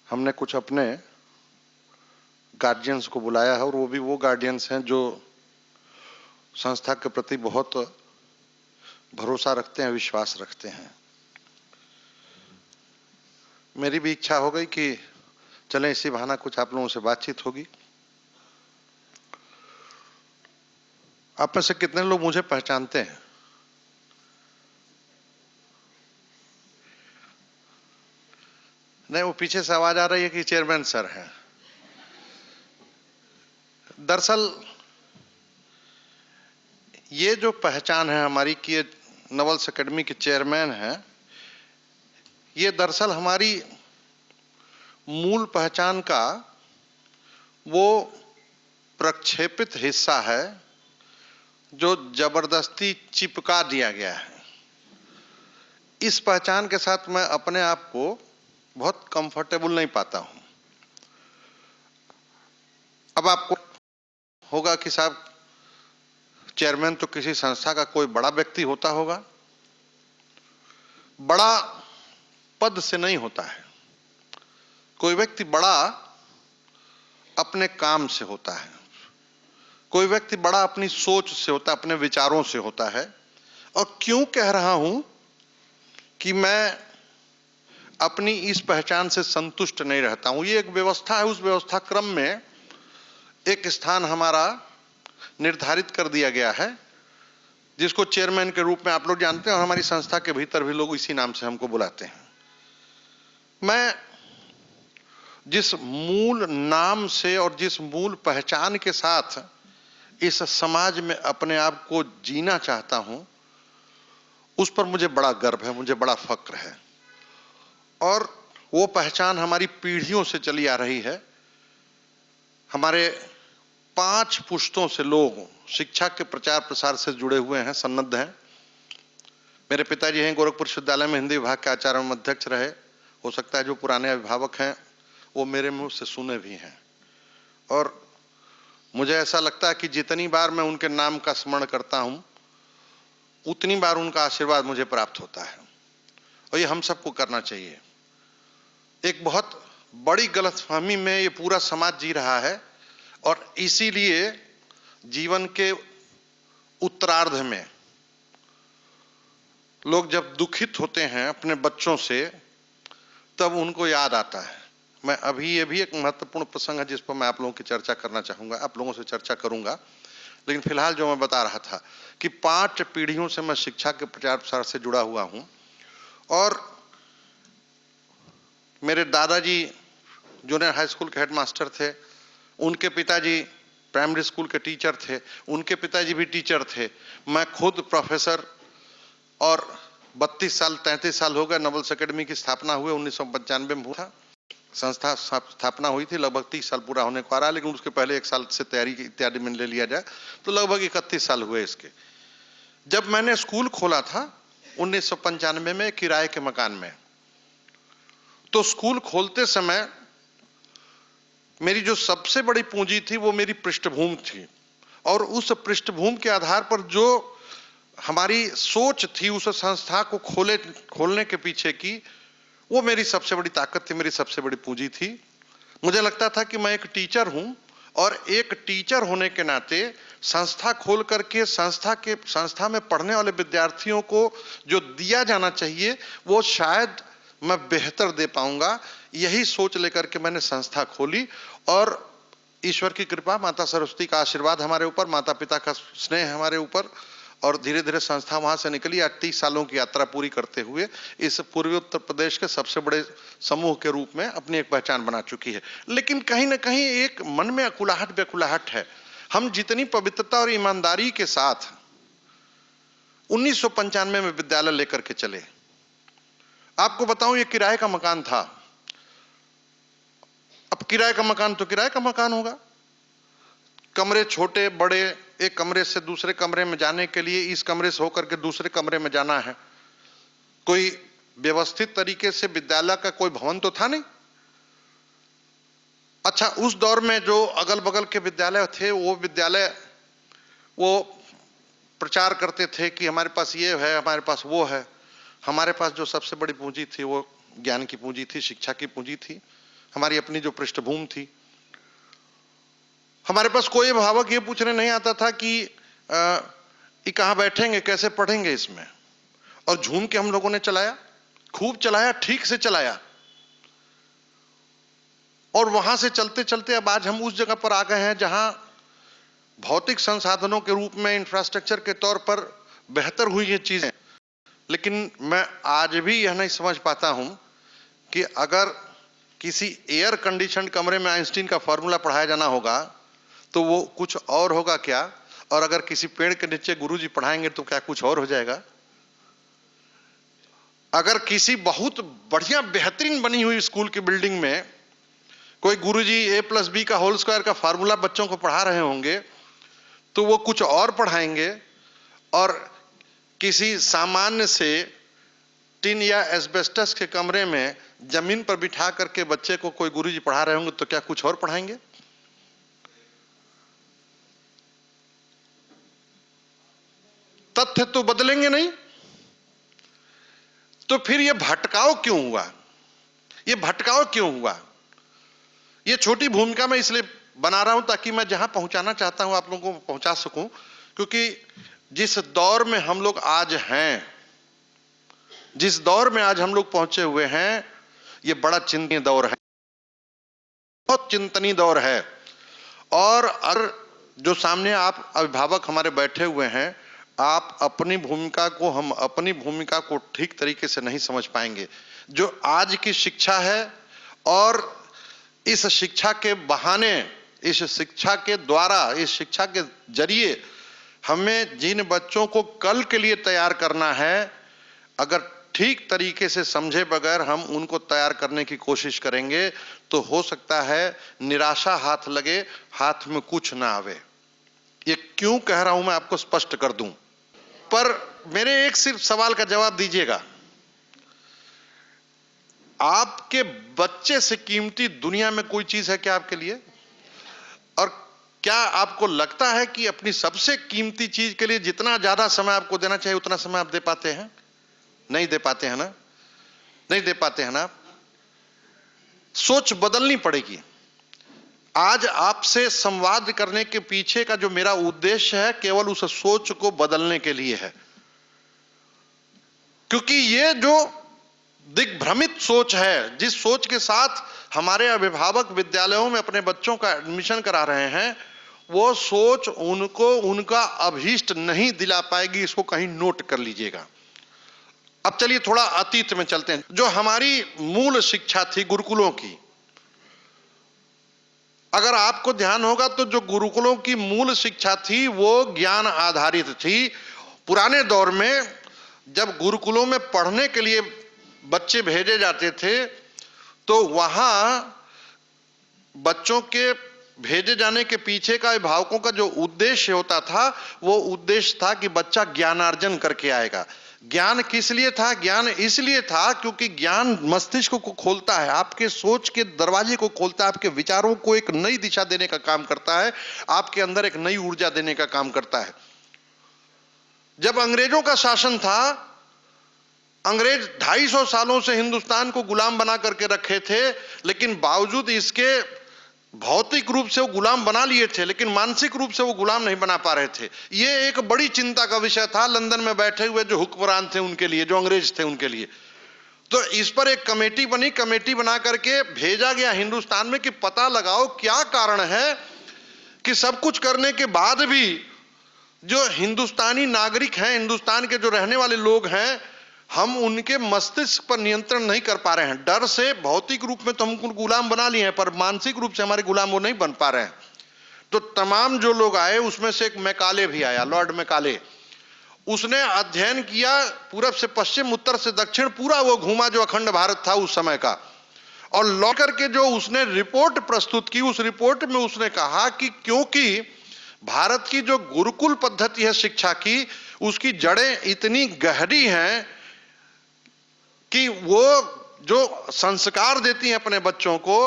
हमने कुछ अपने गार्जियंस को बुलाया है और वो भी वो गार्जियंस हैं जो संस्था के प्रति बहुत भरोसा रखते हैं, विश्वास रखते हैं। मेरी भी इच्छा हो गई कि चलें इसी बहाना कुछ आप लोगों से बातचीत होगी। आप में से कितने लोग मुझे पहचानते हैं? नहीं, वो पीछे से आवाज आ रही है कि चेयरमैन सर हैं। दरअसल ये जो पहचान है हमारी कि ये नवल्स एकेडमी के चेयरमैन हैं, ये दरअसल हमारी मूल पहचान का वो प्रक्षेपित हिस्सा है जो जबरदस्ती चिपका दिया गया है। इस पहचान के साथ मैं अपने आप को बहुत कंफर्टेबल नहीं पाता हूं। अब आपको होगा कि साहब चेयरमैन तो किसी संस्था का कोई बड़ा व्यक्ति होता होगा। बड़ा पद से नहीं होता है, कोई व्यक्ति बड़ा अपने काम से होता है, कोई व्यक्ति बड़ा अपनी सोच से होता है, अपने विचारों से होता है। और क्यों कह रहा हूं कि मैं अपनी इस पहचान से संतुष्ट नहीं रहता हूं। ये एक व्यवस्था है, उस व्यवस्था क्रम में एक स्थान हमारा निर्धारित कर दिया गया है जिसको चेयरमैन के रूप में आप लोग जानते हैं और हमारी संस्था के भीतर भी लोग इसी नाम से हमको बुलाते हैं। मैं जिस मूल नाम से और जिस मूल पहचान के साथ इस समाज में अपने आप को जीना चाहता हूं, उस पर मुझे बड़ा गर्व है, मुझे बड़ा फक्र है। और वो पहचान हमारी पीढ़ियों से चली आ रही है। हमारे 5 पुश्तों से लोग शिक्षा के प्रचार प्रसार से जुड़े हुए हैं, सन्नद्ध हैं। मेरे पिताजी हैं गोरखपुर विश्वविद्यालय में हिंदी विभाग के आचार्य एवं अध्यक्ष रहे। हो सकता है जो पुराने अभिभावक हैं वो मेरे मुंह से सुने भी हैं। और मुझे ऐसा लगता है कि जितनी बार मैं उनके नाम का स्मरण करता हूं उतनी बार उनका आशीर्वाद मुझे प्राप्त होता है, और ये हम सबको करना चाहिए। एक बहुत बड़ी गलतफहमी में ये पूरा समाज जी रहा है और इसीलिए जीवन के उत्तरार्ध में लोग जब दुखित होते हैं अपने बच्चों से, तब उनको याद आता है। मैं अभी ये भी एक महत्वपूर्ण प्रसंग है जिस पर मैं आप लोगों की चर्चा करना चाहूंगा, आप लोगों से चर्चा करूंगा। लेकिन फिलहाल जो मैं बता रहा था कि 5 पीढ़ियों से मैं शिक्षा के प्रचार प्रसार से जुड़ा हुआ हूं। और मेरे दादाजी जूनियर हाई स्कूल के हेडमास्टर थे, उनके पिताजी प्राइमरी स्कूल के टीचर थे, उनके पिताजी भी टीचर थे, मैं खुद प्रोफेसर। और 32 साल 33 साल हो गए नवल्स एकेडमी की स्थापना हुए 1995 में हुआ। संस्था स्थापना हुई थी, लगभग 30 साल पूरा होने को आ रहा है, लेकिन उसके पहले 1 साल से तैयारी इत्यादि में ले लिया जाए तो लगभग 31 साल हुए इसके। जब मैंने स्कूल खोला था 1995 में किराए के मकान में, तो स्कूल खोलते समय मेरी जो सबसे बड़ी पूंजी थी वो मेरी पृष्ठभूमि थी। और उस पृष्ठभूमि के आधार पर जो हमारी सोच थी उस संस्था को खोलने के पीछे की, वो मेरी सबसे बड़ी ताकत थी, मेरी सबसे बड़ी पूंजी थी। मुझे लगता था कि मैं एक टीचर हूं और एक टीचर होने के नाते संस्था खोल करके संस्था में पढ़ने वाले विद्यार्थियों को जो दिया जाना चाहिए वो शायद मैं बेहतर दे पाऊंगा। यही सोच लेकर के मैंने संस्था खोली और ईश्वर की कृपा, माता सरस्वती का आशीर्वाद हमारे ऊपर, माता पिता का स्नेह हमारे ऊपर, और धीरे धीरे संस्था वहां से निकली। आज 30 सालों की यात्रा पूरी करते हुए इस पूर्वी उत्तर प्रदेश के सबसे बड़े समूह के रूप में अपनी एक पहचान बना चुकी है। लेकिन कहीं ना कहीं एक मन में अकुलाहट बेकुलाहट है। हम जितनी पवित्रता और ईमानदारी के साथ 1995 में विद्यालय लेकर के चले, आपको बताऊं ये किराए का मकान था। अब किराए का मकान तो किराए का मकान होगा, कमरे छोटे बड़े, एक कमरे से दूसरे कमरे में जाने के लिए इस कमरे से होकर के दूसरे कमरे में जाना है, कोई व्यवस्थित तरीके से विद्यालय का कोई भवन तो था नहीं। अच्छा, उस दौर में जो अगल बगल के विद्यालय थे वो प्रचार करते थे कि हमारे पास ये है, हमारे पास वो है। हमारे पास जो सबसे बड़ी पूंजी थी वो ज्ञान की पूंजी थी, शिक्षा की पूंजी थी। हमारी अपनी जो पृष्ठभूमि थी। हमारे पास कोई अभिभावक ये पूछने नहीं आता था कि ये कहां बैठेंगे, कैसे पढ़ेंगे इसमें। और झूम के हम लोगों ने चलाया, खूब चलाया, ठीक से चलाया। और वहां से चलते चलते अब आज हम उस जगह पर आ गए हैं जहां भौतिक संसाधनों के रूप में, इंफ्रास्ट्रक्चर के तौर पर बेहतर हुई ये चीजें। लेकिन मैं आज भी यह नहीं समझ पाता हूं कि अगर किसी एयर कंडीशन कमरे में आइंस्टीन का फॉर्मूला पढ़ाया जाना होगा तो वो कुछ और होगा क्या, और अगर किसी पेड़ के नीचे गुरुजी पढ़ाएंगे तो क्या कुछ और हो जाएगा। अगर किसी बहुत बढ़िया बेहतरीन बनी हुई स्कूल की बिल्डिंग में कोई गुरुजी a+b² का फॉर्मूला बच्चों को पढ़ा रहे होंगे तो वो कुछ और पढ़ाएंगे, और किसी सामान्य से टिन या एस्बेस्टस के कमरे में जमीन पर बिठा करके बच्चे को कोई गुरुजी पढ़ा रहे होंगे तो क्या कुछ और पढ़ाएंगे। तथ्य तो बदलेंगे नहीं। तो फिर ये भटकाव क्यों हुआ, ये भटकाव क्यों हुआ। ये छोटी भूमिका मैं इसलिए बना रहा हूं ताकि मैं जहां पहुंचाना चाहता हूं आप लोगों को पहुंचा सकूं, क्योंकि जिस दौर में हम लोग आज हैं, जिस दौर में आज हम लोग पहुंचे हुए हैं, ये बड़ा चिंतनीय दौर है, बहुत चिंतनीय दौर है। और अगर जो सामने आप अभिभावक हमारे बैठे हुए हैं, आप अपनी भूमिका को, हम अपनी भूमिका को ठीक तरीके से नहीं समझ पाएंगे। जो आज की शिक्षा है और इस शिक्षा के बहाने, इस शिक्षा के द्वारा, इस शिक्षा के जरिए हमें जिन बच्चों को कल के लिए तैयार करना है, अगर ठीक तरीके से समझे बगैर हम उनको तैयार करने की कोशिश करेंगे तो हो सकता है निराशा हाथ लगे, हाथ में कुछ ना आवे। ये क्यों कह रहा हूं मैं आपको स्पष्ट कर दूं, पर मेरे एक सिर्फ सवाल का जवाब दीजिएगा। आपके बच्चे से कीमती दुनिया में कोई चीज है क्या आपके लिए? और क्या आपको लगता है कि अपनी सबसे कीमती चीज के लिए जितना ज्यादा समय आपको देना चाहिए उतना समय आप दे पाते हैं? नहीं दे पाते हैं ना, नहीं दे पाते हैं ना। सोच बदलनी पड़ेगी। आज आपसे संवाद करने के पीछे का जो मेरा उद्देश्य है केवल उस सोच को बदलने के लिए है, क्योंकि ये जो दिग्भ्रमित सोच है, जिस सोच के साथ हमारे अभिभावक विद्यालयों में अपने बच्चों का एडमिशन करा रहे हैं, वो सोच उनको उनका अभीष्ट नहीं दिला पाएगी। इसको कहीं नोट कर लीजिएगा। अब चलिए थोड़ा अतीत में चलते हैं। जो हमारी मूल शिक्षा थी गुरुकुलों की, अगर आपको ध्यान होगा तो जो गुरुकुलों की मूल शिक्षा थी वो ज्ञान आधारित थी। पुराने दौर में जब गुरुकुलों में पढ़ने के लिए बच्चे भेजे जाते थे तो वहां बच्चों के भेजे जाने के पीछे का अभिभावकों का जो उद्देश्य होता था वो उद्देश्य था कि बच्चा ज्ञानार्जन करके आएगा। ज्ञान किस लिए था? ज्ञान इसलिए था क्योंकि ज्ञान मस्तिष्क को खोलता है, आपके सोच के दरवाजे को खोलता है, आपके विचारों को एक नई दिशा देने का काम करता है, आपके अंदर एक नई ऊर्जा देने का काम करता है। जब अंग्रेजों का शासन था, अंग्रेज 250 सालों से हिंदुस्तान को गुलाम बना करके रखे थे, लेकिन बावजूद इसके भौतिक रूप से वो गुलाम बना लिए थे लेकिन मानसिक रूप से वो गुलाम नहीं बना पा रहे थे। ये एक बड़ी चिंता का विषय था लंदन में बैठे हुए जो हुक्मरान थे उनके लिए, जो अंग्रेज थे उनके लिए। तो इस पर एक कमेटी बनी, कमेटी बना करके भेजा गया हिंदुस्तान में कि पता लगाओ क्या कारण है कि सब कुछ करने के बाद भी जो हिंदुस्तानी नागरिक हैं, हिंदुस्तान के जो रहने वाले लोग हैं, हम उनके मस्तिष्क पर नियंत्रण नहीं कर पा रहे हैं। डर से भौतिक रूप में तो हम उनको गुलाम बना लिए हैं पर मानसिक रूप से हमारे गुलाम वो नहीं बन पा रहे हैं। तो तमाम जो लोग आए उसमें से एक मैकाले भी आया, लॉर्ड मैकाले। उसने अध्ययन किया, पूरब से पश्चिम, उत्तर से दक्षिण, पूरा वो घूमा जो अखंड भारत था उस समय का। और लौट करके जो उसने रिपोर्ट प्रस्तुत की, उस रिपोर्ट में उसने कहा कि क्योंकि भारत की जो गुरुकुल पद्धति है शिक्षा की, उसकी जड़ें इतनी गहरी हैं कि वो जो संस्कार देती हैं अपने बच्चों को,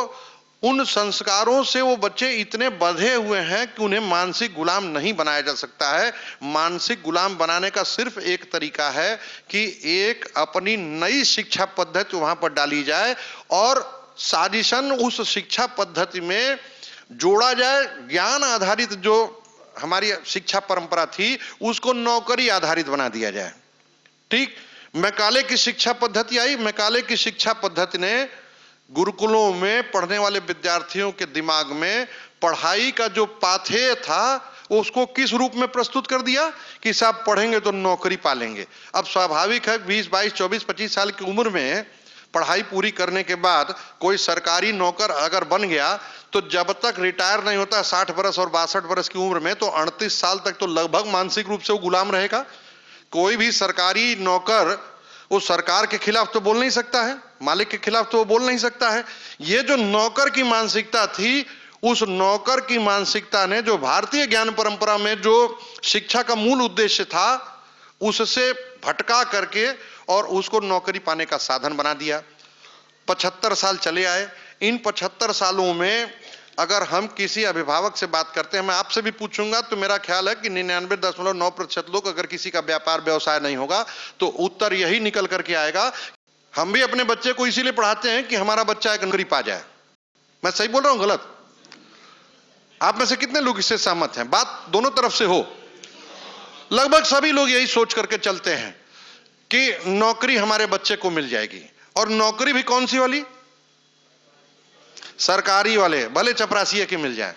उन संस्कारों से वो बच्चे इतने बंधे हुए हैं कि उन्हें मानसिक गुलाम नहीं बनाया जा सकता है। मानसिक गुलाम बनाने का सिर्फ एक तरीका है कि एक अपनी नई शिक्षा पद्धति वहां पर डाली जाए और साजिशन उस शिक्षा पद्धति में जोड़ा जाए, ज्ञान आधारित जो हमारी शिक्षा परंपरा थी उसको नौकरी आधारित बना दिया जाए। ठीक, मैकाले की शिक्षा पद्धति आई। मैकाले की शिक्षा पद्धति ने गुरुकुलों में पढ़ने वाले विद्यार्थियों के दिमाग में पढ़ाई का जो पाथेय था उसको किस रूप में प्रस्तुत कर दिया कि साहब पढ़ेंगे तो नौकरी पालेंगे। अब स्वाभाविक है 20, 22, 24, 25 साल की उम्र में पढ़ाई पूरी करने के बाद कोई सरकारी नौकर अगर बन गया तो जब तक रिटायर नहीं होता 60 वर्ष और 62 वर्ष की उम्र में, तो 38 साल तक तो लगभग मानसिक रूप से वो गुलाम रहेगा। कोई भी सरकारी नौकर उस सरकार के खिलाफ तो बोल नहीं सकता है, मालिक के खिलाफ तो वो बोल नहीं सकता है। ये जो नौकर की मानसिकता थी, उस नौकर की मानसिकता ने जो भारतीय ज्ञान परंपरा में जो शिक्षा का मूल उद्देश्य था उससे भटका करके और उसको नौकरी पाने का साधन बना दिया। 75 साल चले आए। इन 75 सालों में अगर हम किसी अभिभावक से बात करते हैं, मैं आपसे भी पूछूंगा, तो मेरा ख्याल है कि 99.9% लोग, अगर किसी का व्यापार व्यवसाय नहीं होगा तो उत्तर यही निकल करके आएगा, हम भी अपने बच्चे को इसीलिए पढ़ाते हैं कि हमारा बच्चा एक नौकरी पा जाए। मैं सही बोल रहा हूं गलत? आप में से कितने लोग इससे सहमत हैं? बात दोनों तरफ से हो। लगभग सभी लोग यही सोच करके चलते हैं कि नौकरी हमारे बच्चे को मिल जाएगी, और नौकरी भी कौन सी वाली? सरकारी वाले, भले चपरासिया की मिल जाए।